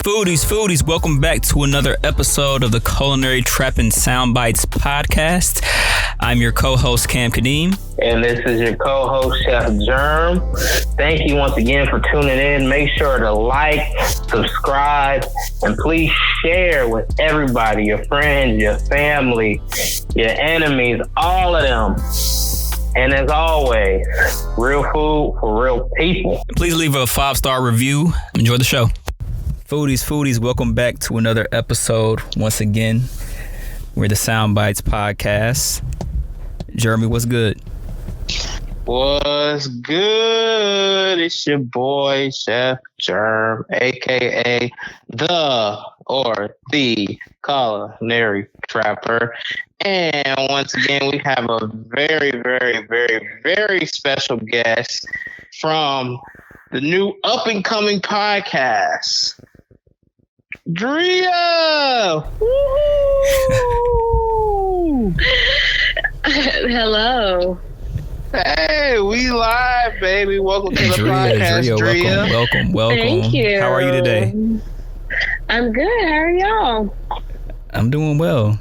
Foodies, welcome back to another episode of the Culinary Trapping Soundbites podcast. I'm your co-host, Cam Kadeem. And this is your co-host, Chef Germ. Thank you once again for tuning in. Make sure to like, subscribe, and please share with everybody, your friends, your family, your enemies, all of them. And as always, real food for real people. Please leave a 5-star review. Enjoy the show. Foodies, welcome back to another episode. Once again, we're the Soundbites podcast. Jeremy, what's good? What's good? It's your boy, Chef Germ, a.k.a. the Culinary Trapper. And once again, we have a very special guest from the new up-and-coming podcast, Dria! Woo-hoo! Hello. Hey, we live, baby. Welcome to the podcast, Dria. Welcome. Thank you. How are you today? I'm good. How are y'all? I'm doing well.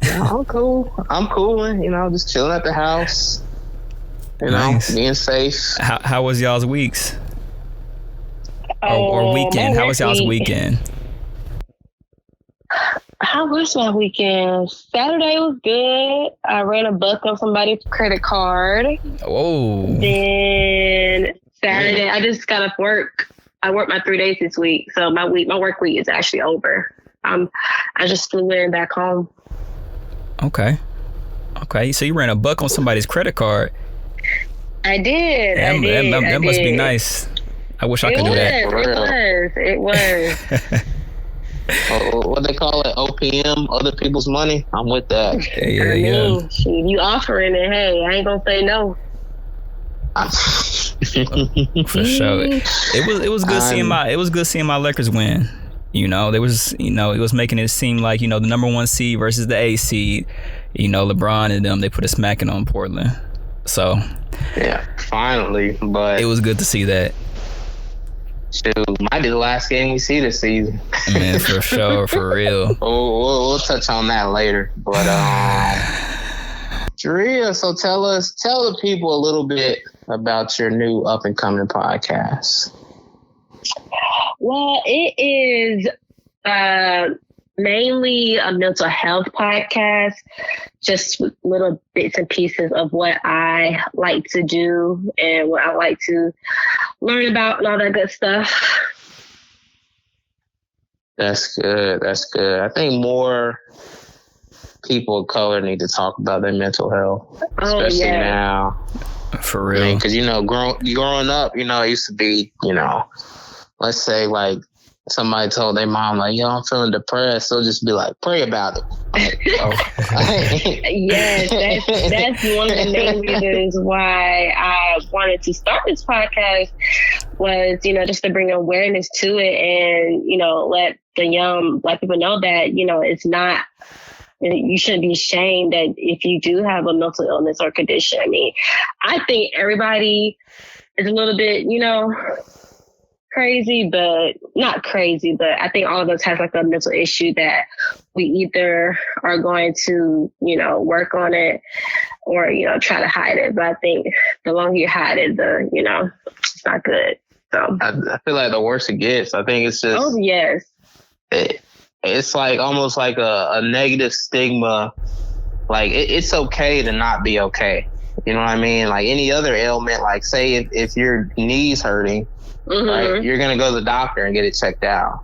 I'm cool. I'm cooling. Just chilling at the house. Nice. Being safe. How was y'all's weeks? Or weekend? How was y'all's weekend? How was my weekend? Saturday was good. I ran a buck on somebody's credit card. Whoa. Then Saturday, I just got off work. I worked my 3 days this week, so my work week is actually over. I just flew in back home. Okay. So you ran a buck on somebody's credit card. I did. That must be nice. I wish I could do that. It was. What they call it, OPM, other people's money. I'm with that. Yeah. Shoot, you offering it, hey, I ain't gonna say no. For sure. It was good seeing my Lakers win. It was making it seem like, the number 1 seed versus the A seed. LeBron and them, they put a smacking on Portland. So yeah, finally. But it was good to see that. Shoot, might be the last game we see this season. Man, for sure, for real. We'll touch on that later. But Dria, so tell the people a little bit about your new up and coming podcast. Well, it is mainly a mental health podcast, just little bits and pieces of what I like to do and what I like to learn about and all that good stuff. That's good. I think more people of color need to talk about their mental health, especially now. For real. Because, growing up, it used to be, let's say like somebody told their mom, like, yo, I'm feeling depressed. They'll just be like, pray about it. Yes, that's one of the main reasons why I wanted to start this podcast was, just to bring awareness to it and, let the young Black people know that, it's not, you shouldn't be ashamed that if you do have a mental illness or condition. I mean, I think everybody is a little bit, crazy, but not crazy, but I think all of us have like a mental issue that we either are going to, work on it or, try to hide it. But I think the longer you hide it, it's not good. So I feel like the worse it gets. I think it's just, oh yes, it's like almost like a negative stigma. Like it's okay to not be okay. You know what I mean? Like any other ailment, like say if your knee's hurting, mm-hmm. right, you're going to go to the doctor and get it checked out.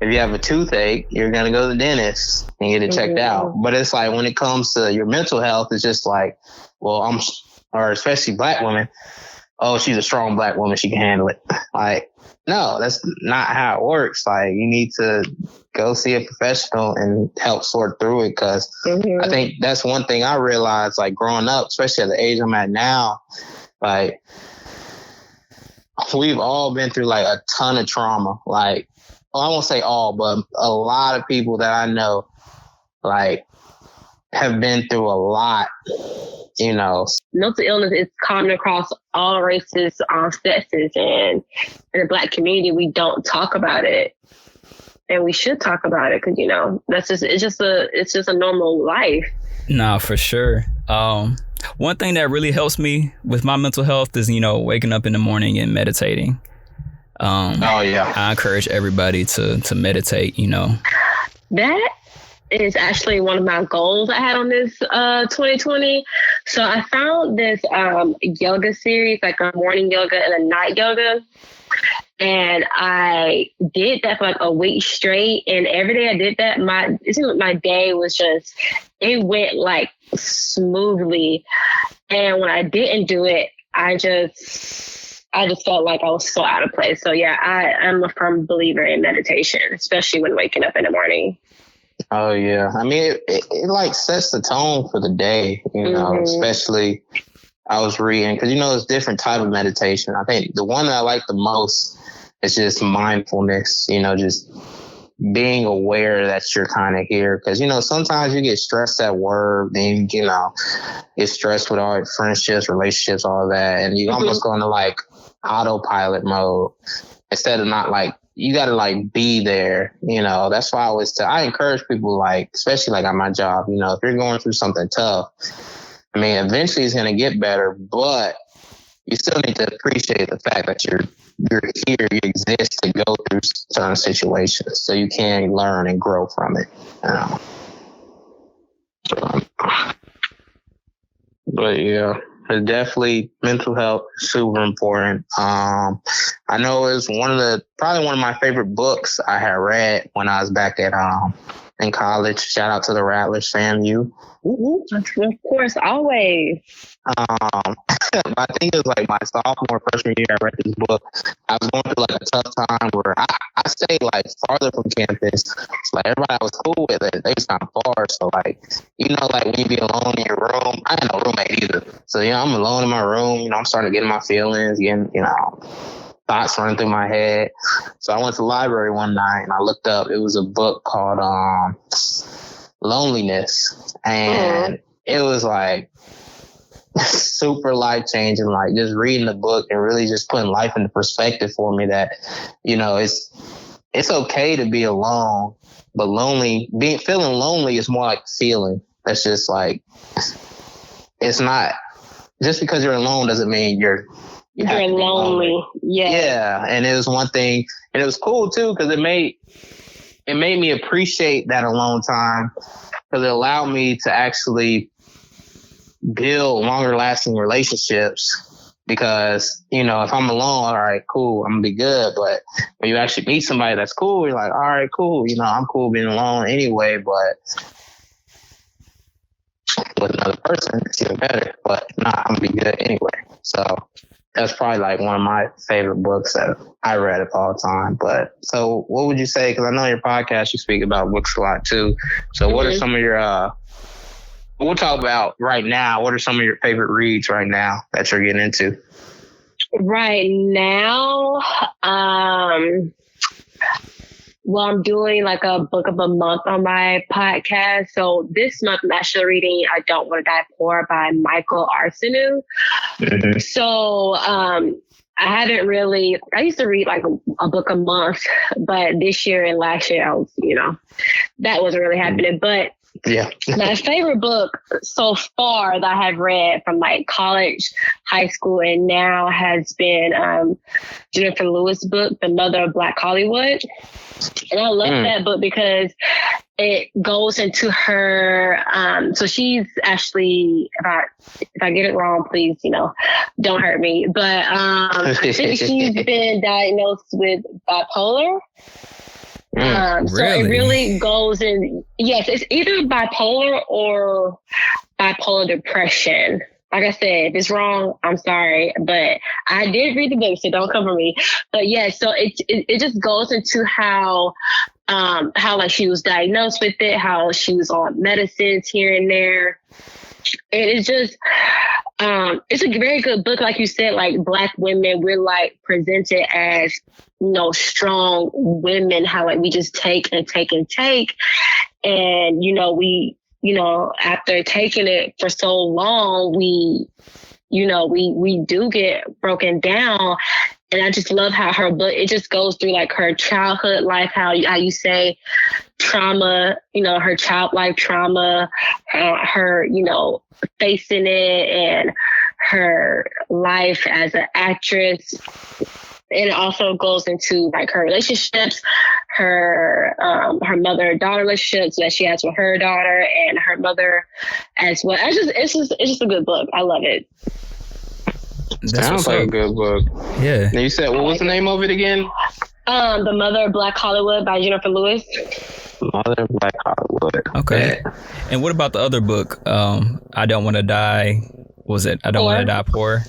If you have a toothache, you're going to go to the dentist and get it checked out. But it's like when it comes to your mental health, it's just like, well, or especially Black women, oh, she's a strong Black woman, she can handle it. Like, no, that's not how it works. Like, you need to go see a professional and help sort through it. Because I think that's one thing I realized, like growing up, especially at the age I'm at now, like, we've all been through like a ton of trauma. Like, well, I won't say all, but a lot of people that I know, like, have been through a lot, mental illness is common across all races, all sexes, and in the Black community, we don't talk about it. And we should talk about it because, you know, it's just a normal life. No, for sure. One thing that really helps me with my mental health is, you know, waking up in the morning and meditating. I encourage everybody to meditate, you know. That is actually one of my goals I had on this 2020. So I found this yoga series, like a morning yoga and a night yoga. And I did that for like a week straight. And every day I did that, it seemed like my day was just, it went like smoothly. And when I didn't do it, I just felt like I was so out of place. So yeah, I'm a firm believer in meditation, especially when waking up in the morning. Oh yeah. I mean, it like sets the tone for the day, you know, especially I was reading, because, you know, it's different type of meditation. I think the one that I like the most is just mindfulness, you know, just being aware that you're kind of here. Because, you know, sometimes you get stressed at work, then, you know, get stressed with all your friendships, relationships, all that. And you almost go into like autopilot mode instead of not like, you got to like be there, you know. That's why I encourage people, like, especially like at my job, you know, if you're going through something tough, I mean, eventually it's going to get better, but you still need to appreciate the fact that you're here, you exist to go through certain situations so you can learn and grow from it. But yeah, it's definitely mental health is super important. I know it's probably one of my favorite books I had read when I was back at in college. Shout out to the Rattlers, FAMU. Of course, always. I think it was like my sophomore, freshman year I read this book. I was going through like a tough time where I stayed like farther from campus. Like everybody I was cool with, they was kind of far. So like, you know, like when you be alone in your room, I had no roommate either. So, you know, I'm alone in my room, you know, I'm starting to get in my feelings, getting, you know, thoughts running through my head. So I went to the library one night and I looked up, it was a book called Loneliness. And it was like super life changing, like just reading the book and really just putting life into perspective for me that, you know, it's okay to be alone, but feeling lonely is more like a feeling. That's just like, it's not just because you're alone doesn't mean you're lonely. Yeah. And it was one thing, and it was cool too, because it made me appreciate that alone time, because it allowed me to actually build longer lasting relationships. Because, you know, if I'm alone, all right, cool, I'm gonna be good. But when you actually meet somebody that's cool, you're like, all right, cool, you know, I'm cool being alone anyway, but with another person, it's even better. But nah, I'm gonna be good anyway. So that's probably like one of my favorite books that I read of all time. But so what would you say? Because I know in your podcast you speak about books a lot too. So what are some of your, we'll talk about right now, what are some of your favorite reads right now that you're getting into? Right now, well, I'm doing like a book of a month on my podcast. So this month I'm actually reading I Don't Want to Die Poor by Michael Arsenault. So I haven't really, I used to read like a book a month, but this year and last year I was, you know, that wasn't really happening. But yeah, my favorite book so far that I have read from like college, high school, and now has been Jennifer Lewis' book, The Mother of Black Hollywood. And I love that book because it goes into her. So she's actually, if I get it wrong, please, you know, don't hurt me. But I think she's been diagnosed with bipolar. So it really goes in. Yes, it's either bipolar or bipolar depression. Like I said, if it's wrong, I'm sorry, but I did read the book, so don't come for me. But yeah, so it just goes into how like she was diagnosed with it, how she was on medicines here and there. And it's just, it's a very good book. Like you said, like Black women, we're like presented as, you know, strong women, how like we just take and take and take. And, you know, we after taking it for so long, we do get broken down. And I just love how her book, it just goes through like her childhood life, how you say trauma, her child life trauma, her, facing it, and her life as an actress. And it also goes into like her relationships, her mother-daughter relationships that she has with her daughter and her mother as well. It's just a good book. I love it. Sounds like a good book. Yeah. And you said, what was the name of it again? The Mother of Black Hollywood by Jennifer Lewis. Mother of Black Hollywood. Okay. Yeah. And what about the other book? I Don't Want to Die. Was it I Don't Want to Die Poor?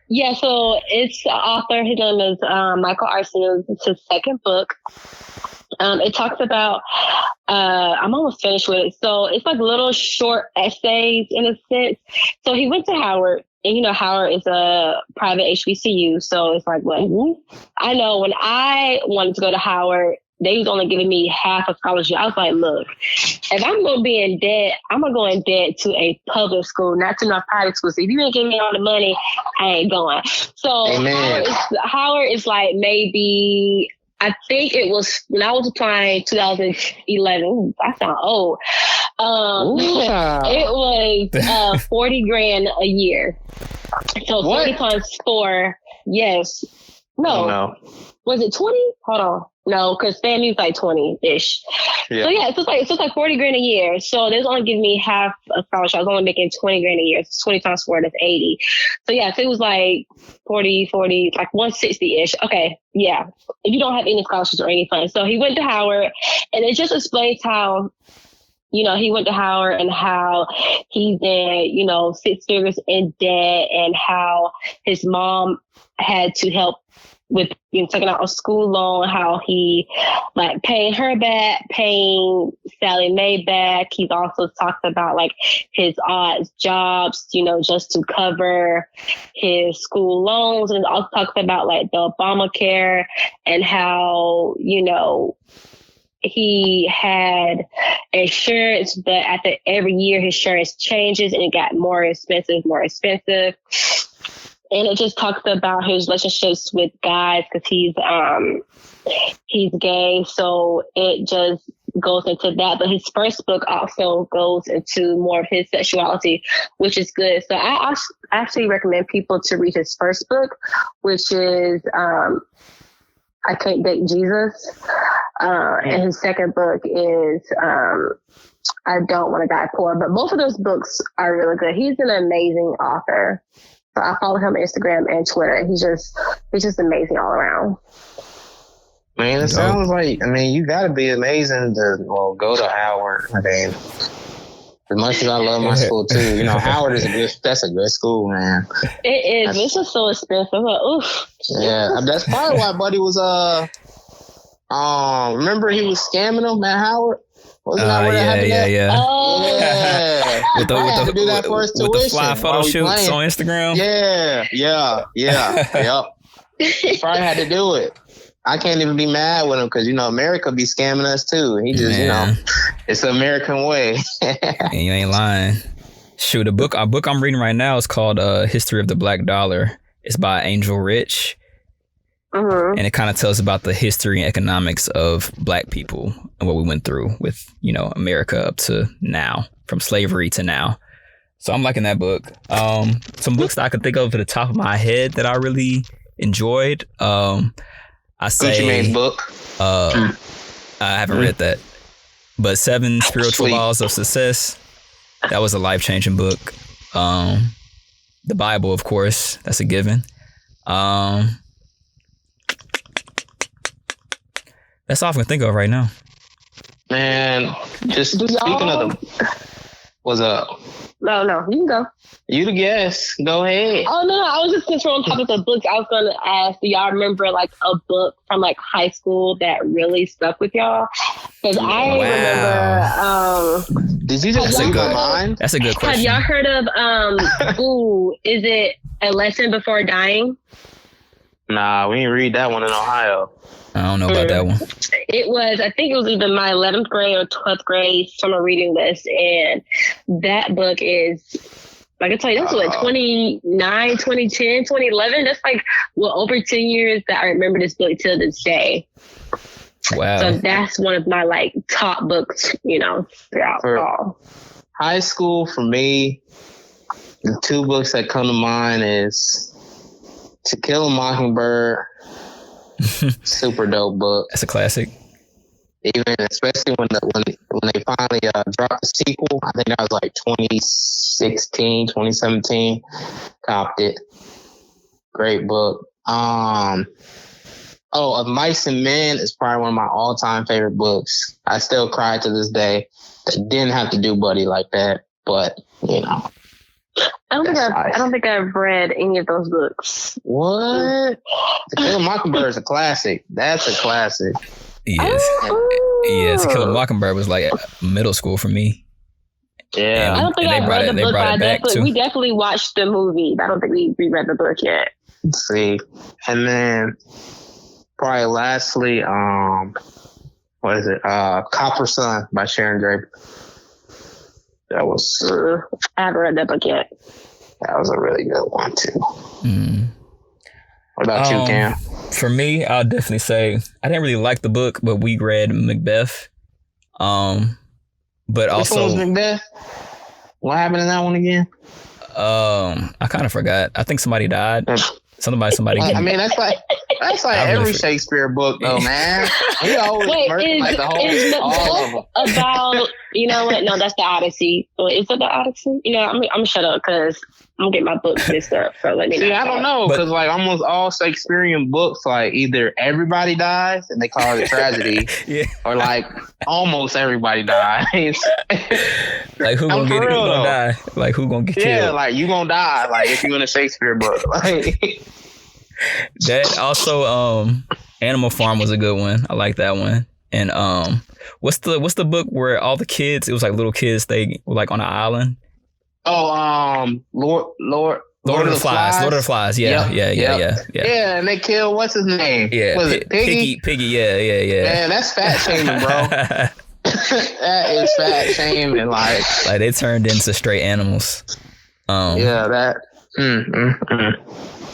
Yeah, so it's the author. His name is Michael Arceneaux. It's his second book. It talks about, I'm almost finished with it. So it's like little short essays in a sense. So he went to Howard. And Howard is a private HBCU. So it's like, what? I know when I wanted to go to Howard, they was only giving me half a scholarship. I was like, look, if I'm going to be in debt, I'm going to go in debt to a public school, not to no private school. So if you ain't giving me all the money, I ain't going. So Howard is like maybe, I think it was when I was applying 2011. Ooh, I sound old. It was $40,000 a year. So 40 times 4, yes. No. Was it 20? Hold on. No, because FAMU's like 20-ish. Yeah. So yeah, so it's like $40,000 a year. So they was only giving me half a scholarship. I was only making $20,000 a year. So 20 times 4, that's 80. So yeah, so it was like 40, like 160-ish. Okay, yeah. If you don't have any scholarships or any funds. So he went to Howard, and it just explains how, he went to Howard and how he's in, 6 figures in debt, and how his mom had to help with taking out a school loan, how he like paying her back, paying Sally Mae back. He's also talked about like his odd jobs, just to cover his school loans. And also talks about like the Obamacare and how, he had insurance, but after every year his insurance changes and it got more expensive. And it just talks about his relationships with guys because he's gay. So it just goes into that. But his first book also goes into more of his sexuality, which is good. So I actually recommend people to read his first book, which is I Can't Date Jesus. And his second book is I Don't Want to Die Poor. But both of those books are really good. He's an amazing author. So I follow him on Instagram and Twitter. He's just amazing all around. Man, it sounds like, you got to be amazing to go to Howard. As much as I love my school too, Howard that's a good school, man. It is. It's just so expensive. Oof. Yeah, that's probably why Buddy was remember he was scamming him at Howard? Wasn't that where that happened? Yeah. Oh. Yeah. with the fly photo shoots on Instagram. Yeah. Yep. He probably had to do it. I can't even be mad with him because, America be scamming us too. He just, it's the American way. And you ain't lying. Shoot, a book I'm reading right now is called History of the Black Dollar. It's by Angel Rich. Mm-hmm. And it kind of tells about the history and economics of Black people and what we went through with, America up to now, from slavery to now. So I'm liking that book. Some books that I could think of at the top of my head that I really enjoyed. I say Gucci Mane's book. I haven't read that, but 7 Spiritual Laws of Success. That was a life-changing book. The Bible, of course, that's a given. That's all I can think of right now. Man, just speaking of them, what's up? No, you can go. You the guest. Go ahead. Oh, no. I was just controlling topics of books. I was going to ask, do y'all remember like a book from like high school that really stuck with y'all? Because I remember. Did you just say good mind? That's a good question. Have y'all heard of, is it A Lesson Before Dying? Nah, we didn't read that one in Ohio. I don't know about that one. I think it was either my 11th grade or 12th grade summer reading list. And that book is, I can tell you, that's like 2009, 2010, 2011. That's like, over 10 years that I remember this book till this day. Wow. So that's one of my like top books, throughout all. High school for me, the two books that come to mind is To Kill a Mockingbird. Super dope book. That's a classic. Even especially when they finally dropped the sequel. I think that was like 2016, 2017. Copped it. Great book. Of Mice and Men is probably one of my all-time favorite books. I still cry to this day. Didn't have to do Buddy like that, but I don't think I've read any of those books. What? To Kill a Mockingbird is a classic. That's a classic. Yes. Yeah, To Kill a Mockingbird was like middle school for me. Yeah. I don't think I've read the book, but we definitely watched the movie. I don't think we read the book yet. Let's see. And then probably lastly, what is it? Copper Sun by Sharon Draper. That was... I haven't read that book yet. That was a really good one, too. Mm. What about you, Cam? For me, I'll definitely say I didn't really like the book, but we read Macbeth. But Which also... one was Macbeth? What happened in that one again? I kind of forgot. I think somebody died. Somebody. I mean, that's like every Shakespeare book, though, man. He always murdered like the whole all of them. About, you know what? No, that's the Odyssey. Is it the Odyssey? I'm gonna shut up because I'm gonna get my books mixed up. So let me know. I don't know, because like almost all Shakespearean books, like either everybody dies and they call it a tragedy, or like almost everybody dies. Like who gonna get it? Who gonna die? Like who gonna get killed? Yeah, like you gonna die. Like if you're in a Shakespeare book. Like that also, Animal Farm was a good one. I like that one. And what's the book where all the kids? It was like little kids. They were like on an island. Oh, Lord of the Flies. Lord of the Flies. Yeah. Yeah, and they killed what's his name? Yeah, was it Piggy? Piggy. Yeah. Man, that's fat shaming, bro. That is fat shaming. Like they turned into straight animals. Yeah, that.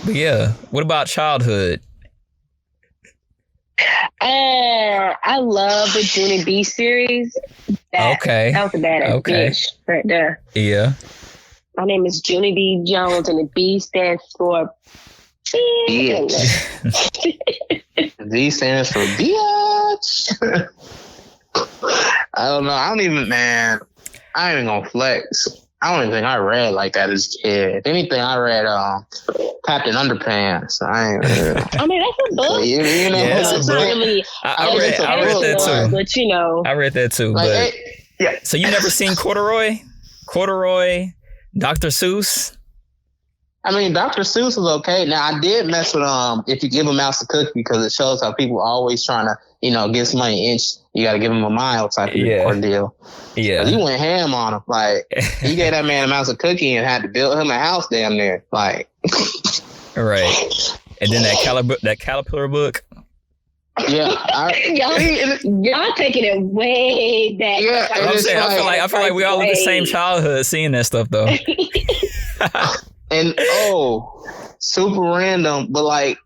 But yeah, what about childhood? I love the Junie B series. That was a badass bitch right there. Yeah. My name is Junie B. Jones, and the B stands for bitch. Z stands for bitch. I don't know. I ain't even gonna flex. I don't even think I read like that as a kid. If anything, I read Captain Underpants. I mean, that's a book. It's a book. I read that too. But I read that too. Like, but so you never seen Corduroy, Dr. Seuss? I mean, Dr. Seuss was okay. Now I did mess with If You Give a Mouse a Cookie, because it shows how people are always trying to give somebody an inch. You got to give him a mile type of ordeal. Yeah, he went ham on him. Like he gave that man a mouse a cookie and had to build him a house damn near. Like right. And then that caterpillar book. Yeah, y'all taking it way back. Yeah, I'm saying, I feel like we all in the same childhood seeing that stuff though. And super random, but like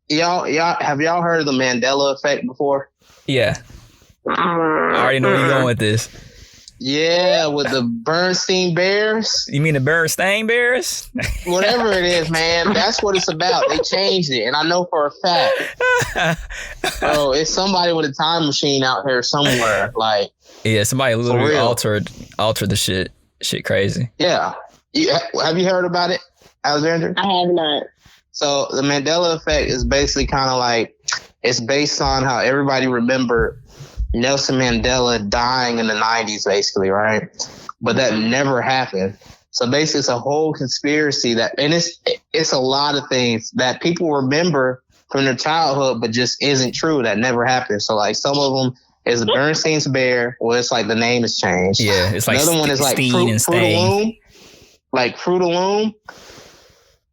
y'all have y'all heard of the Mandela effect before? Yeah. I already know where you're going with this. Yeah, with the Bernstein Bears. You mean the Bernstein Bears? Whatever it is, man. That's what it's about. They changed it, and I know for a fact. Oh, it's somebody with a time machine out here somewhere. Like, yeah, somebody literally altered the shit. Shit, crazy. Yeah. Have you heard about it, Alexander? I have not. So the Mandela effect is basically kind of like, it's based on how everybody remembered Nelson Mandela dying in the 90s, basically, right? But that never happened. So basically, it's a whole conspiracy and it's a lot of things that people remember from their childhood, but just isn't true. That never happened. So like some of them is Bernstein's bear, or it's like the name has changed. Yeah, it's like another one is like Fruit of the Loom. Like Fruit of the Loom.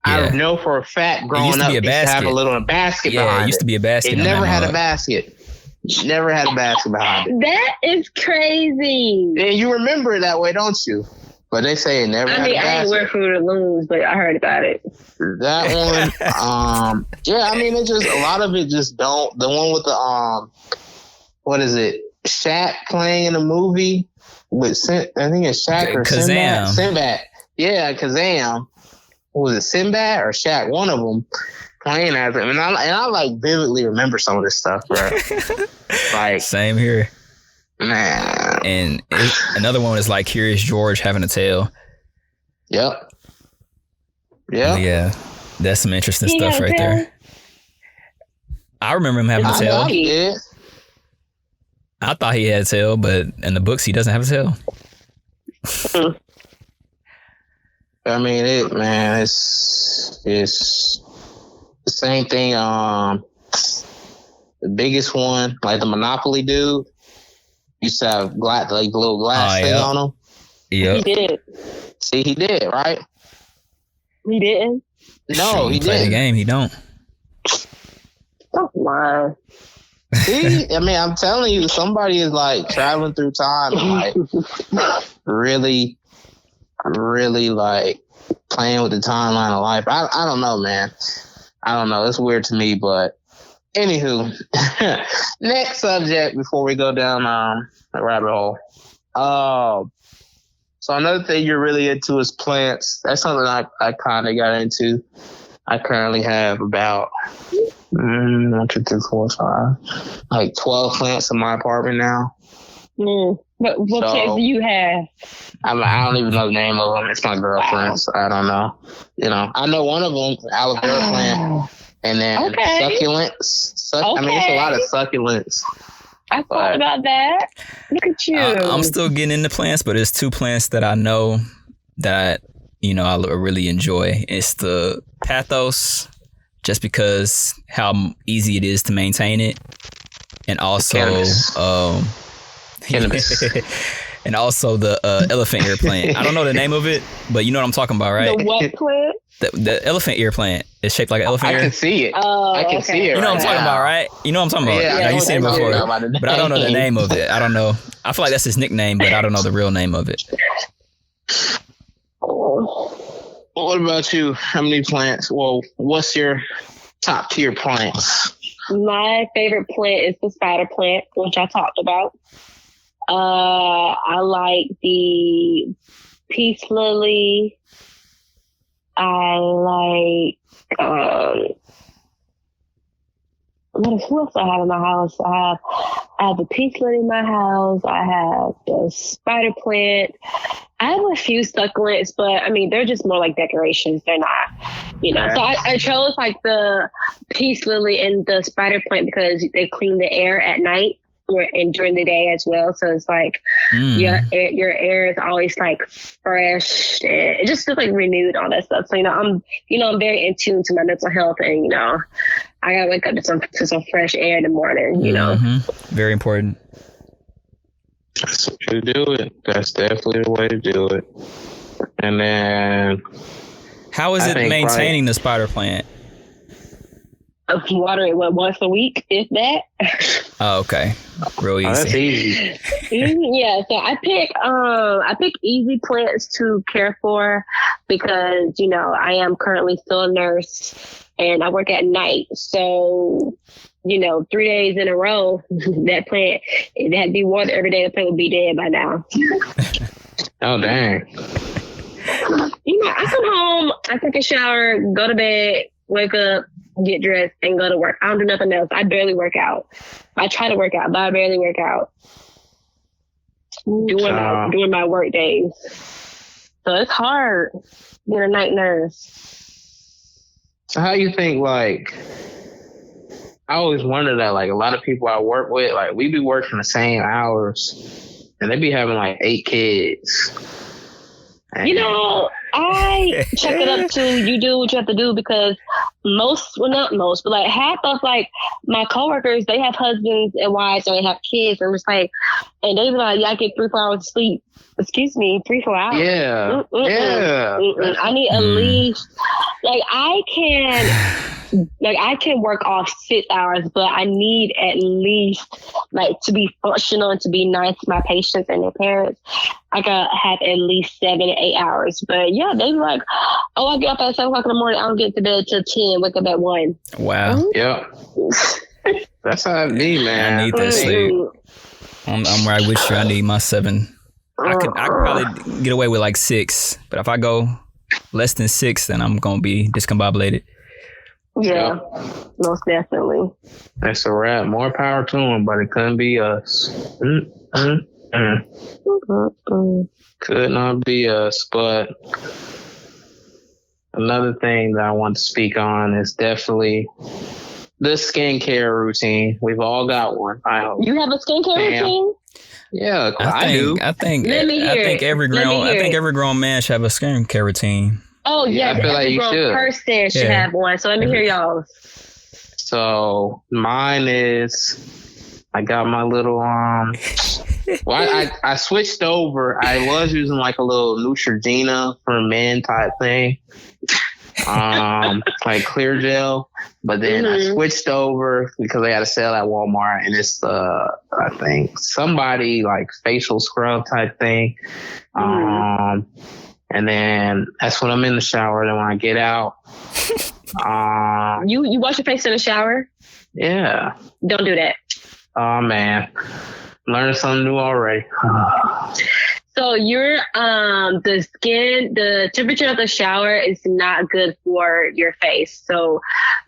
I know for a fact growing up, it used to have a little basket behind it. Yeah, it used to be a basket. It never had a basket. Never had a basket behind it. That is crazy. And you remember it that way, don't you? But they say it never had a basket. I ain't work Fruit of the Looms, but I heard about it. That one, yeah, I mean, it just, a lot of it just don't. The one with the, what is it? Shaq playing in a movie with, I think it's Shaq or Kazam. Sinbad. Yeah, Kazam. Was it Sinbad or Shaq? One of them playing as him, and I like vividly remember some of this stuff, bro. Like same here, man. And another one is like Curious George having a tail. Yep. Yeah, that's some interesting stuff right there. I remember him having a tail. I thought he had a tail, but in the books he doesn't have a tail. I mean, it's the same thing. The biggest one, like the Monopoly dude, used to have the little glass thing on him. Yeah, he did. See, he did, right? He didn't. No, he play didn't. The game, he don't. Stop lying. See, I mean, I'm telling you, somebody is like traveling through time and like really like playing with the timeline of life. I don't know, man. I don't know. It's weird to me, but anywho, next subject before we go down the rabbit hole. So another thing you're really into is plants. That's something I kind of got into. I currently have about 1, 2, 3, 4, 5, like 12 plants in my apartment now. What plants do you have? I don't even know the name of them. It's my girlfriend's. I don't know. You know, I know one of them, aloe vera plant, and then succulents. I mean, it's a lot of succulents. I thought about that. Look at you. I'm still getting into plants, but there's 2 plants that I know that, you know, I really enjoy. It's the Pathos, just because how easy it is to maintain it, and also Cannabis. and also the elephant ear plant. I don't know the name of it, but you know what I'm talking about, right? The what plant? The elephant ear plant. It's shaped like an elephant ear. I can see it. I can see it. You know what I'm talking about, right? You know what I'm talking about. Yeah, you've seen it before. But I don't know the name of it. I don't know. I feel like that's his nickname, but I don't know the real name of it. What about you? How many plants? Well, what's your top tier plants? My favorite plant is the spider plant, which I talked about. I like the peace lily. I like who else I have in my house? I have the peace lily in my house. I have the spider plant. I have a few succulents, but I mean, they're just more like decorations. They're not, you know. So I chose like the peace lily and the spider plant because they clean the air at night and during the day as well. So it's like your air is always like fresh and it just feels like renewed, all that stuff. So, I'm very in tune to my mental health, and, you know, I gotta wake up to some fresh air in the morning, you know. Very important. That's the way to do it. That's definitely the way to do it. And then, how is it maintaining the spider plant? Water it once a week, if that. Oh, okay. Real easy. That's easy. Yeah, so I pick easy plants to care for because, you know, I am currently still a nurse and I work at night. So, you know, 3 days in a row, that plant, it had to be watered every day. The plant would be dead by now. Oh, dang. You know, I come home, I take a shower, go to bed, wake up, get dressed, and go to work. I don't do nothing else. I barely work out. I try to work out, but I barely work out. Doing my work days. So it's hard being a night nurse. So how you think, like, I always wonder that, like, a lot of people I work with, like, we be working the same hours, and they be having, like, 8 kids. You know, I check it up to you do what you have to do because not most, but like half of like my coworkers, they have husbands and wives and they have kids, and it's like, and they be like, yeah, I get 3-4 hours of sleep. Excuse me, 3-4 hours. Yeah. Yeah. I need at least, like I can work off 6 hours, but I need at least like to be functional and to be nice to my patients and their parents. I gotta have at least 7 to 8 hours. But yeah, they be like, oh, I get up at 7 o'clock in the morning. I don't get to bed till 10. Wake up at 1. Wow. Yeah. That's how it be, man. I need that sleep. I'm right with you. I need my 7. I could probably get away with like 6, but if I go less than 6, then I'm gonna be discombobulated. Yeah, most definitely. That's a wrap. More power to them, but it couldn't be us. Could not be us. But another thing that I want to speak on is definitely the skincare routine. We've all got one, I hope. You have a skincare routine? Yeah, I do. I think every grown man should have a skincare routine. Oh yeah, I feel like you should. Person should have one. So let me hear y'all. So mine is, I got my little well, I switched over. I was using like a little Neutrogena for men type thing, like clear gel. But then I switched over because they had a sale at Walmart, and it's I think somebody like facial scrub type thing. And then that's when I'm in the shower. Then when I get out, you wash your face in the shower? Yeah. Don't do that. Oh man, learning something new already. So your the temperature of the shower is not good for your face. So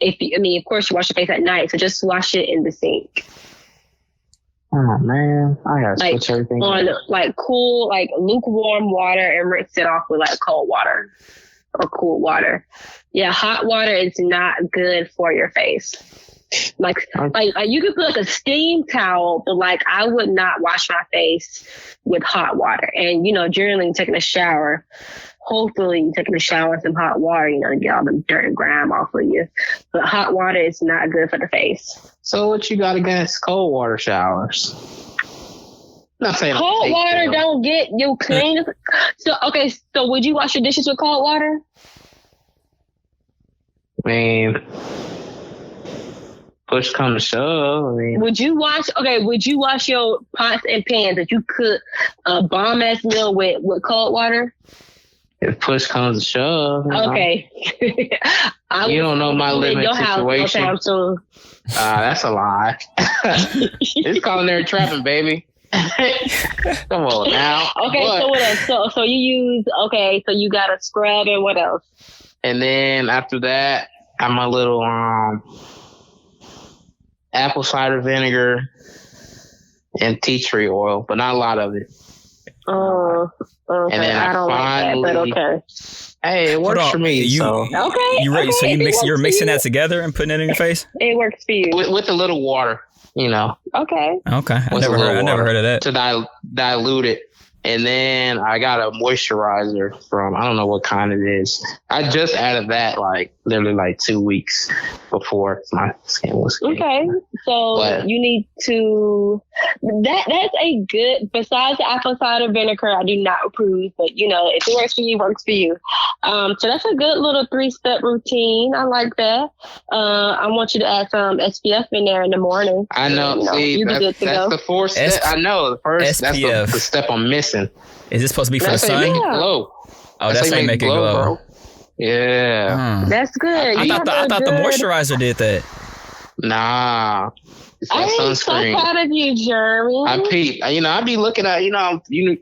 of course you wash your face at night. So just wash it in the sink. Oh man, I gotta switch everything on like cool, like lukewarm water and rinse it off with like cold water or cool water. Yeah, hot water is not good for your face. Like you could put like a steam towel, but like I would not wash my face with hot water. And generally taking a shower, hopefully taking a shower in some hot water, to get all the dirt and grime off of you. But hot water is not good for the face. So what you got against cold water showers? Not saying cold water don't get you clean. So would you wash your dishes with cold water? I mean, push come to shove. Would you wash your pots and pans that you cook a bomb ass meal with cold water? If push comes to shove. Okay. You don't know my living situation. That's a lie. It's culinary trapping, baby. Come on now. Okay, what? So what else? So you use, so you got a scrub and what else? And then after that, I have my little apple cider vinegar and tea tree oil, but not a lot of it. Oh, okay. And then I don't like that, but okay. Hey, it works for me. So you're mixing that together and putting it in your face? It works for you. With a little water, Okay. I never heard of that. To dilute it. And then I got a moisturizer from, I don't know what kind it is. I just added that literally 2 weeks before my skin was clean. Okay. So you need to, that's a good, besides the apple cider vinegar, I do not approve, but if it works for you, it works for you. So that's a good little 3-step routine. I like that. I want you to add some SPF in there in the morning. I know. See, that's the 4th step. I know. The first, SPF. That's the step I'm missing. Is this supposed to be for the sun? Make it glow. Oh, that's how you make it glow. Bro. Yeah. That's good. I thought the moisturizer did that. Nah. It's I ain't sunscreen. So proud of you, Jeremy. I peep. I be looking at, you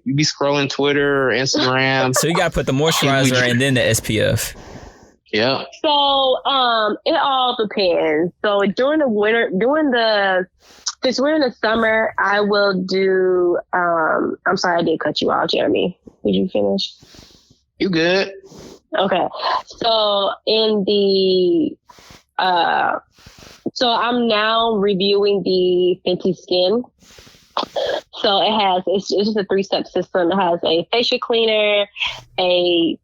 be scrolling Twitter or Instagram. So you got to put the moisturizer and then the SPF. Yeah. So, it all depends. So during the summer, I will do, I'm sorry, I did cut you off, Jeremy. Did you finish? You good. Okay. So so I'm now reviewing the Fenty Skin. So it's just a 3-step system. It has a facial cleaner, a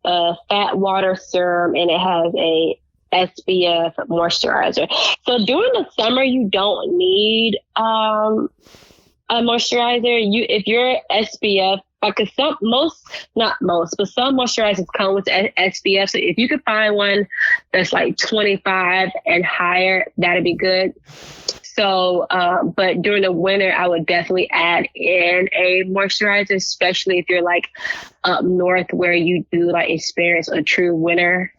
fat water serum, and it has a SPF moisturizer. So during the summer, you don't need a moisturizer. If your SPF, like some moisturizers come with SPF. So if you could find one that's like 25 and higher, that'd be good. So, but during the winter, I would definitely add in a moisturizer, especially if you're like up north where you do like experience a true winter.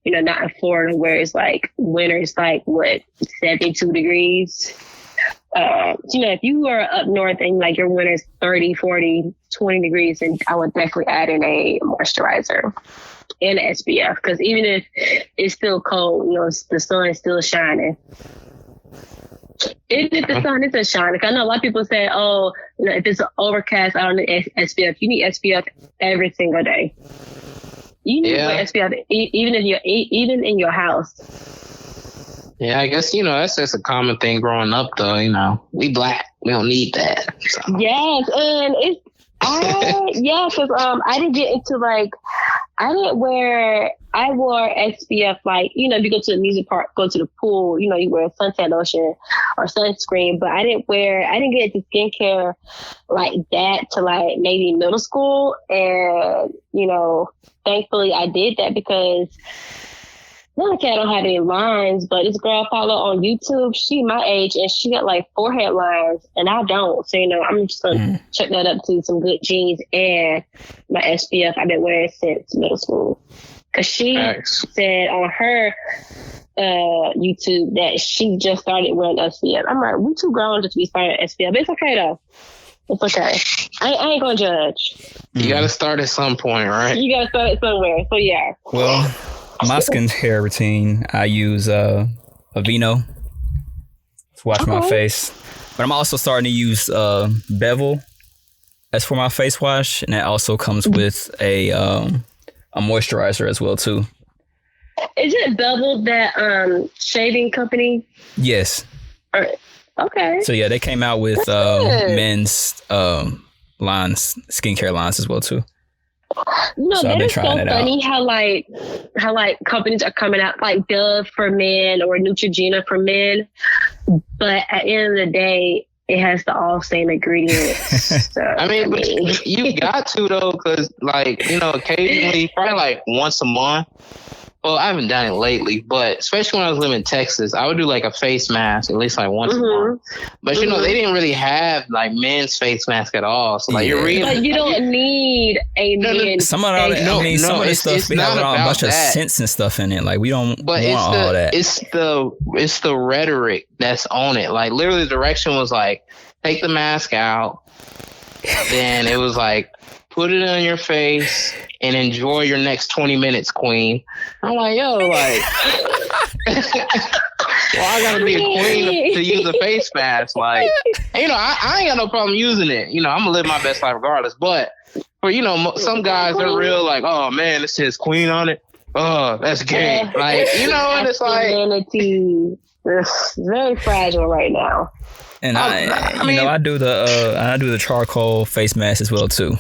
You know, not in Florida where it's like winter is like 72 degrees. You know, if you are up north and like your winter is 30, 40, 20 degrees, then I would definitely add in a moisturizer and an SPF, because even if it's still cold, you know, the sun is still shining. Even if the sun isn't shining, I know a lot of people say, oh, you know, if it's overcast, I don't need SPF. You need SPF every single day. You need SPF even in your house. Yeah, I guess, you know, that's just a common thing growing up, though. You know, we Black, we don't need that. So. Yes, and because I didn't get into like, I wore SPF, like, you know, if you go to the music park, go to the pool, you know, you wear suntan lotion or sunscreen, but I didn't get into skincare like that to like maybe middle school. And, you know, thankfully I did that because not that I don't have any lines, but this girl I follow on YouTube, she my age and she got like forehead lines and I don't. So, you know, I'm just going to check that up to some good jeans and my SPF I've been wearing since middle school. Because she said on her YouTube that she just started wearing SPF. I'm like, we too grown just to be starting SPF. But it's okay though. It's okay. I ain't going to judge. You got to start at some point, right? You got to start at somewhere. So, yeah. Well, my skincare routine, I use Aveeno to wash my face. But I'm also starting to use Bevel as for my face wash. And that also comes with a moisturizer as well, too. Is it Bevel, that shaving company? Yes. Okay. So, yeah, they came out with men's lines, skincare lines as well, too. No, so that is so funny how companies are coming out like Dove for men or Neutrogena for men, but at the end of the day, it has the all same ingredients. So, I mean, but you got to though, because like, you know, occasionally, probably like once a month. Well, I haven't done it lately, but especially when I was living in Texas, I would do like a face mask at least like once a month. But you know, they didn't really have like men's face mask at all. So like you're really, but you don't need a men's. Some of this stuff be having a bunch of scents and stuff in it. Like we don't want all that. It's the rhetoric that's on it. Like literally, the direction was like, take the mask out. Then it was like, put it on your face and enjoy your next 20 minutes, queen. I'm like, yo, like, well, I gotta be a queen to use a face mask. Like, and, you know, I ain't got no problem using it. You know, I'm gonna live my best life regardless. But for, you know, some guys are real like, oh man, it says queen on it. Oh, that's gay. Like, you know, and it's like, it's very fragile right now. And I mean, I do the charcoal face mask as well too.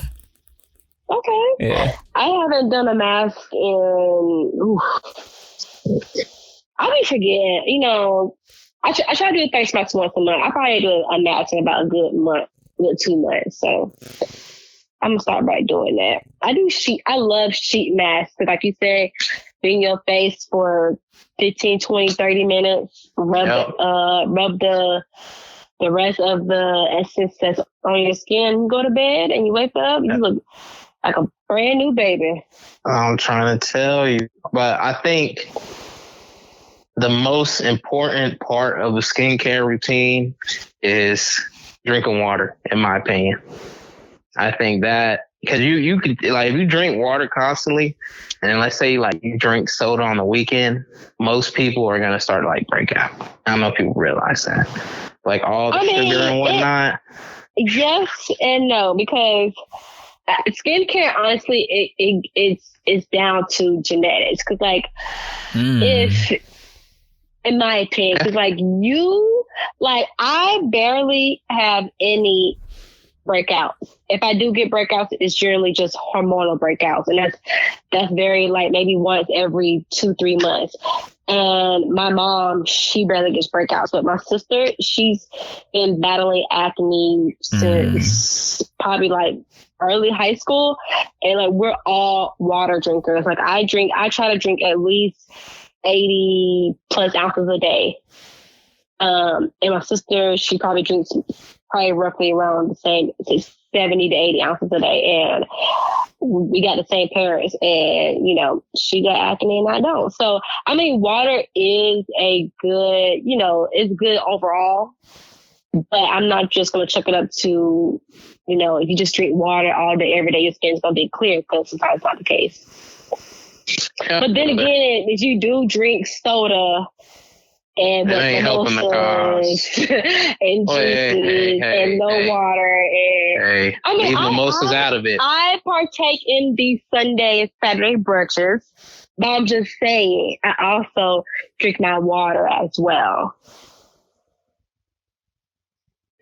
Okay. Yeah. I haven't done a mask in. I'll be forgetting. You know, I try to do a face mask once a month. I probably do a mask in about a good 2 months. So I'm gonna start by doing that. I love sheet masks. Like you said, be in your face for 15, 20, 30 minutes. Rub the rest of the essence that's on your skin. Go to bed and you wake up. You look like a brand new baby. I'm trying to tell you. But I think the most important part of a skincare routine is drinking water, in my opinion. I think that because you could, like, if you drink water constantly, and let's say like you drink soda on the weekend, most people are going to start to like break out. I don't know if people realize that. Like all the sugar and whatnot. Yes and no, because skincare, honestly, it's down to genetics. Because, like, if, in my opinion, because, like, I barely have any breakouts. If I do get breakouts, it's generally just hormonal breakouts, and that's very like maybe once every 2-3 months. And my mom, she barely gets breakouts, but my sister, she's been battling acne since probably like early high school, and like we're all water drinkers. Like I try to drink at least 80 plus ounces a day. And my sister, she probably drinks roughly around the same, 70 to 80 ounces a day. And we got the same parents, and, you know, she got acne and I don't. So, I mean, water is a good, you know, it's good overall, but I'm not just going to chuck it up to, you know, if you just drink water all day, every day, your skin's going to be clear, because sometimes not the case. But then again, if you do drink soda and that ain't helping the cause, and juices and no water, and I mean, leave mimosas out of it. I partake in these Sunday and Saturday brunches, but I'm just saying I also drink my water as well.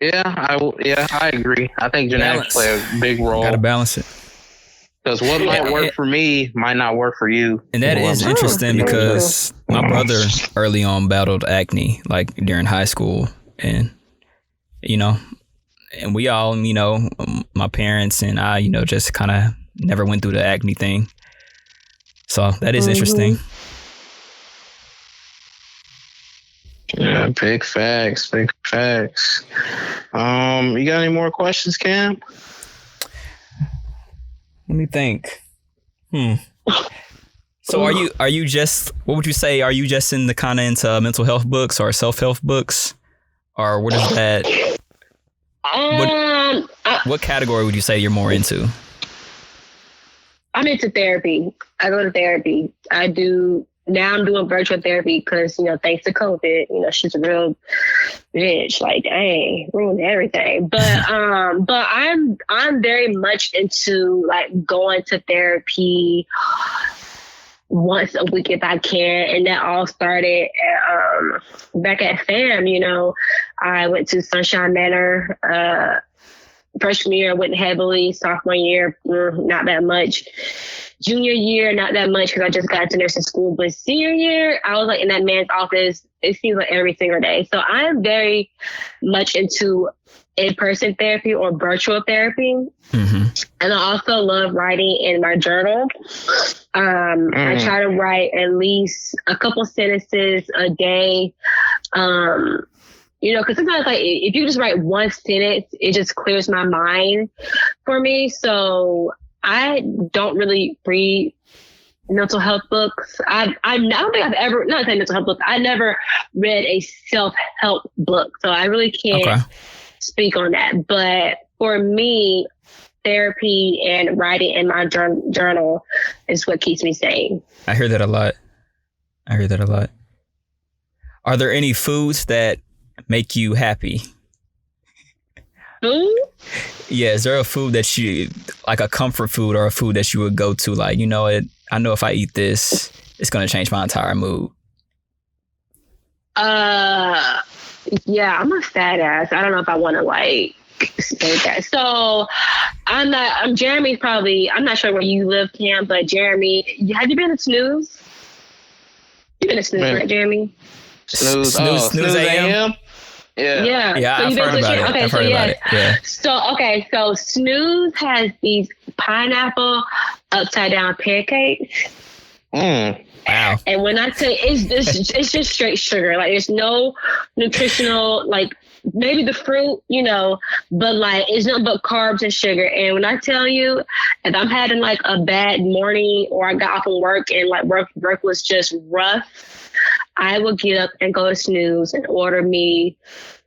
Yeah, I agree. I think genetics play a big role. Gotta balance it. Because what might work for me might not work for you. And that is interesting, because my brother early on battled acne, like during high school. And, you know, and we all, you know, my parents and I, you know, just kind of never went through the acne thing. So that is interesting. Yeah, big facts. You got any more questions, Cam? Let me think. So are you just, what would you say? Are you just in the kind of into mental health books or self-help books, or what is that? What category would you say you're more into? I'm into therapy. I go to therapy. Now I'm doing virtual therapy because, you know, thanks to COVID, you know, she's a real bitch. Like, dang, ruined everything. But I'm very much into like going to therapy once a week if I can. And that all started back at FAM. You know, I went to Sunshine Manor. Freshman year, I went heavily. Sophomore year, not that much. Junior year, not that much, because I just got into nursing school. But senior year, I was like in that man's office, it seems like every single day. So I'm very much into in-person therapy or virtual therapy. And I also love writing in my journal. I try to write at least a couple sentences a day. You know, because sometimes, like, if you just write one sentence, it just clears my mind for me. So I don't really read mental health books. I don't think I've ever, not saying mental health books, I never read a self-help book. So I really can't speak on that. But for me, therapy and writing in my journal is what keeps me sane. I hear that a lot. Are there any foods that make you happy? Food? Yeah, is there a food that you, like a comfort food or a food that you would go to, like, you know, I know if I eat this, it's going to change my entire mood? Yeah, I'm a fat ass. I don't know if I want to like say that. So I'm Jeremy's probably, I'm not sure where you live, Cam, but Jeremy, have you been to Snooze? You've been to Snooze, right, Jeremy? Snooze AM? Yeah, So I've heard about it. Okay, I've heard about it. Yeah. So Snooze has these pineapple upside down pancakes. Wow. And when I say it's just straight sugar. Like, there's no nutritional, like, maybe the fruit, you know, but like it's nothing but carbs and sugar. And when I tell you, if I'm having like a bad morning or I got off from work and like work was just rough, I will get up and go to Snooze and order me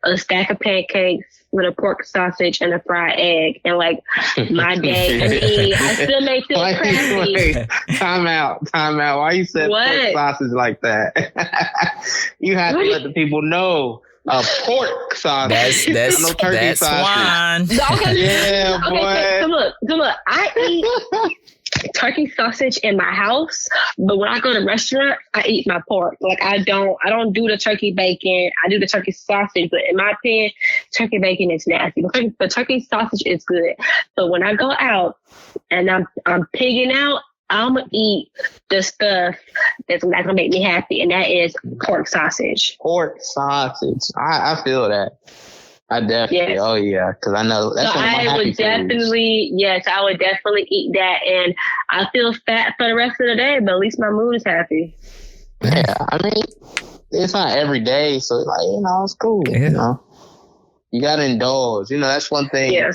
a stack of pancakes with a pork sausage and a fried egg. And like my day, I mean, I still may feel crappy. Time out. Why you said pork sausage like that? You have to let the people know. A pork sausage. That's no turkey that's sausage. swine. Yeah, boy. So look. turkey sausage in my house, but when I go to restaurants, I eat my pork. Like I don't do the turkey bacon. I do the turkey sausage, but in my opinion, turkey bacon is nasty. The turkey sausage is good. So when I go out and I'm pigging out, I'm gonna eat the stuff that's not gonna make me happy, and that is pork sausage. Pork sausage. I feel that. I definitely. Yes. Oh yeah, because I know that's one of my happy foods. I would definitely eat that, and I feel fat for the rest of the day, but at least my mood is happy. Yeah, I mean, it's not every day, so like it's cool. Yeah. You know, you gotta indulge. That's one thing. Yeah.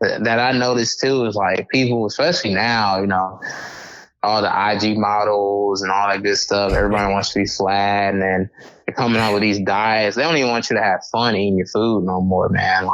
That I noticed too is like people, especially now, all the IG models and all that good stuff. Everybody wants to be flat, and then they're coming out with these diets. They don't even want you to have fun eating your food no more, man.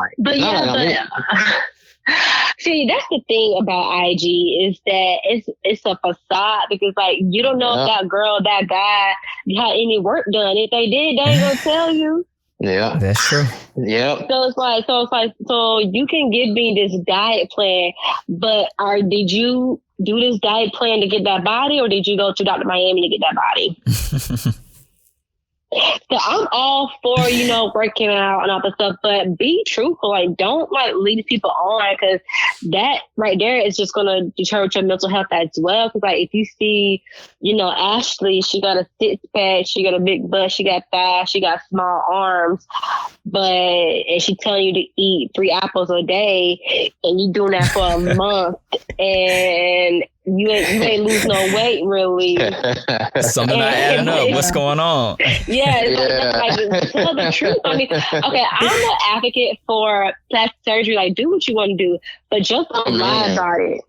See, that's the thing about IG is that it's a facade, because like you don't know if that girl, that guy had any work done. If they did, they ain't gonna tell you. Yeah, that's true. Yep. So you can give me this diet plan, but did you do this diet plan to get that body, or did you go to Dr. Miami to get that body? So I'm all for, working out and all that stuff, but be truthful. Like, don't lead people on, because that right there is just going to deter your mental health as well. Because if you see, Ashley, she got a six pack, she got a big butt, she got thighs, she got small arms, and she telling you to eat 3 apples a day, and you doing that for a month, and you ain't lose no weight, really. Something not adding up. What's going on? Yeah, tell the truth. I mean, okay, I'm an advocate for plastic surgery. Like, do what you want to do, but just don't lie about it.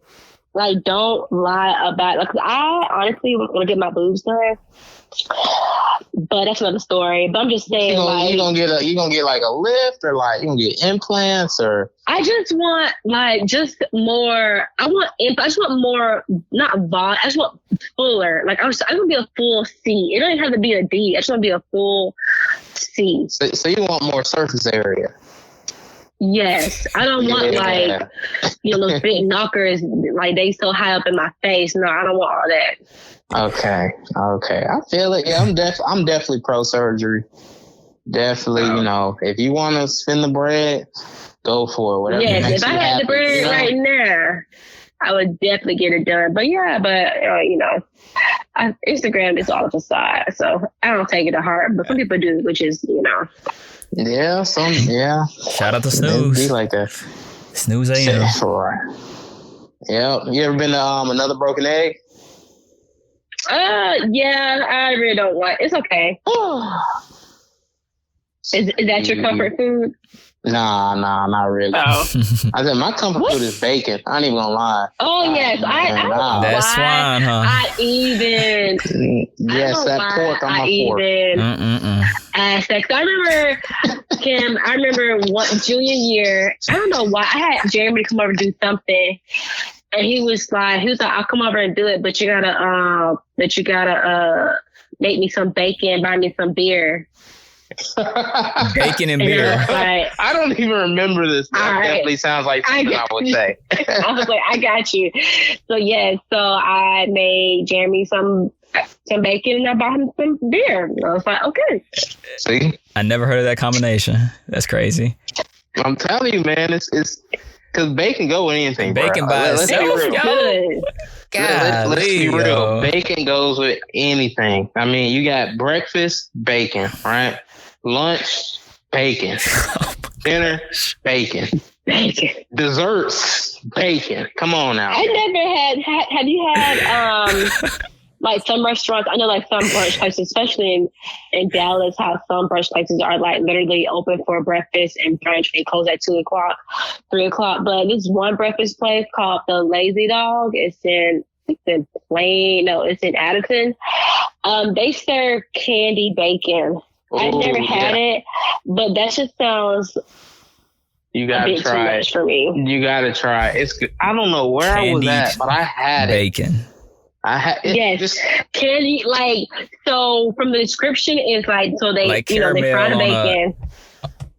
Like, don't lie about it. Like, I honestly want to get my boobs done, but that's another story. But I'm just saying, you gonna get like a lift, or like you gonna get implants, or I just want more. I just want more, not volume. I just want fuller. Like I want to be a full C. It doesn't have to be a D. I just want to be a full C. So you want more surface area? Yes, I don't want those big knockers, like they so high up in my face. No, I don't want all that. Okay, I feel it. Yeah, I'm definitely pro surgery. Definitely, if you want to spend the bread, go for it. Whatever. Yes, if I had the bread right now, I would definitely get it done. But Instagram is all a facade, so I don't take it to heart. But some people do, which is Yeah, Shout out to Snooze. Be like that. Snooze AM. Yeah. You ever been to Another Broken Egg? Yeah, I really don't want. It's okay. Is that your comfort food? Nah, not really. Oh. I said my comfort food is bacon. I ain't even gonna lie. Oh yes, I that's fine, huh? I even yes, that pork on my pork. Aspects. I remember Kim. I remember one junior year. I don't know why I had Jeremy come over and do something, and he was like, I'll come over and do it, but you gotta make me some bacon, buy me some beer. Bacon and beer. I don't even remember this. That definitely sounds like something I would say. I was like, I got you. So so I made Jeremy some bacon and I bought him some beer. I was like, okay. See, I never heard of that combination. That's crazy. I'm telling you, man, it's because bacon go with anything. Bacon by itself, yo. Let's be real. Bacon goes with anything. I mean, you got breakfast, bacon, right? Lunch, bacon. Dinner, bacon. Desserts, bacon. Come on now. I never had. Have you had like some restaurants? I know like some brunch places, especially in Dallas, how some brunch places are like literally open for breakfast and brunch and close at 2 o'clock, 3 o'clock. But this one breakfast place called the Lazy Dog. It's in Addison. They serve candy bacon. I've never had it, but that just sounds you gotta try it for me. You gotta try it. It's good. I don't know where I was at, but I had bacon. I had candy, like, so from the description is like, so they they fry the bacon.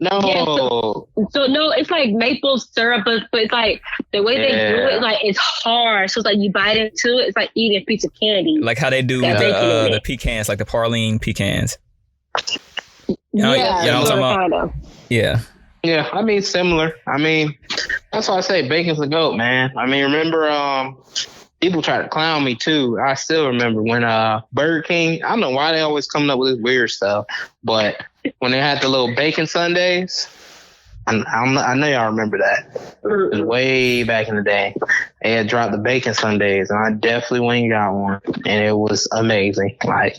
No. Yeah, so no, it's like maple syrup, but it's like the way they do it, like it's hard. So it's like you bite into it, it's like eating a piece of candy. Like how they do the pecans, like the praline pecans. You know what I'm talking about? Yeah. Yeah, I mean, similar. I mean, that's why I say bacon's the GOAT, man. I mean, remember, people try to clown me too. I still remember when Burger King, I don't know why they always coming up with this weird stuff, but when they had the little bacon sundaes, I know y'all remember that. It was way back in the day. They had dropped the bacon sundaes, and I definitely went and got one, and it was amazing. Like,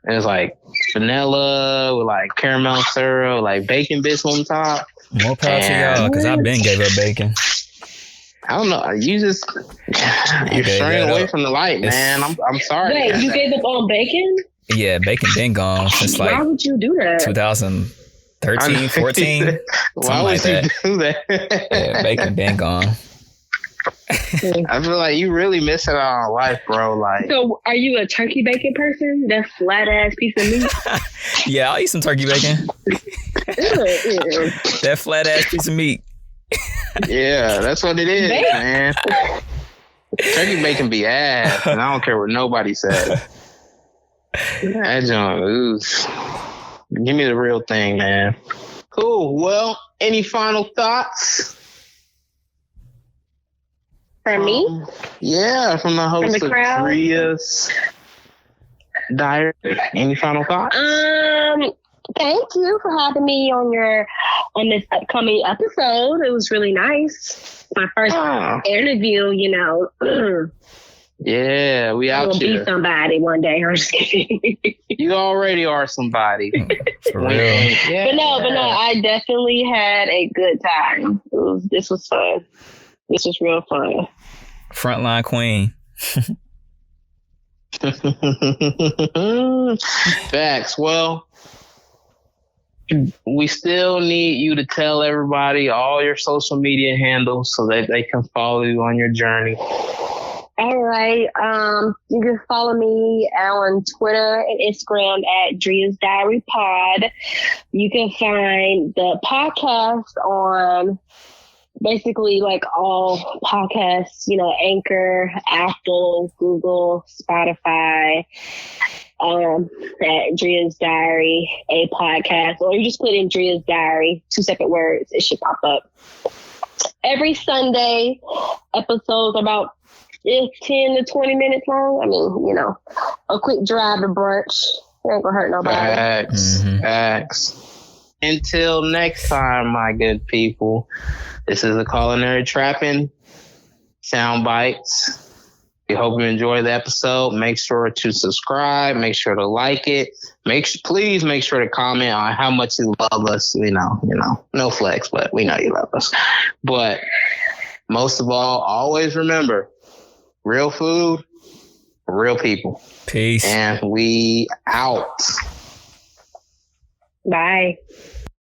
it was like vanilla with like caramel syrup, like bacon bits on top. More proud to y'all, because I've been gave up bacon. I don't know. You're straying away from the light, man. I'm sorry. Wait, you gave up on bacon? Yeah, bacon been gone since like. Why would you do that? 2013, 14. Why would you do that? Yeah, bacon been gone. I feel like you really missing out on life, bro. Like, so are you a turkey bacon person? That flat ass piece of meat? Yeah, I'll eat some turkey bacon. That flat ass piece of meat. Yeah, that's what it is, man. Turkey bacon be ass, and I don't care what nobody says. That joint, give me the real thing, man. Cool. Well, any final thoughts? From me? Yeah, from the host of Dria's Diary. Any final thoughts? Thank you for having me on this upcoming episode. It was really nice. My first interview, you know. Yeah, we out here. Be somebody one day. I'm just kidding. You already are somebody. For real. Yeah. But no, I definitely had a good time. This was fun. This was real fun. Frontline queen. Facts. Well, we still need you to tell everybody all your social media handles so that they can follow you on your journey. All right. You can follow me on Twitter and Instagram at Dria's Diary Pod. You can find the podcast on basically like all podcasts, you know, Anchor, Apple, Google, Spotify, at Dria's Diary, a podcast, or you just put in Dria's Diary, 2 separate words, it should pop up. Every Sunday, episodes about 10 to 20 minutes long. I mean, you know, a quick drive to brunch. It ain't gonna hurt nobody. Facts. Until next time, my good people. This is a Culinary Trapping Sound Bites. We hope you enjoy the episode. Make sure to subscribe. Make sure to like it. Please make sure to comment on how much you love us. You know, no flex, but we know you love us. But most of all, always remember, real food, real people. Peace. And we out. Bye.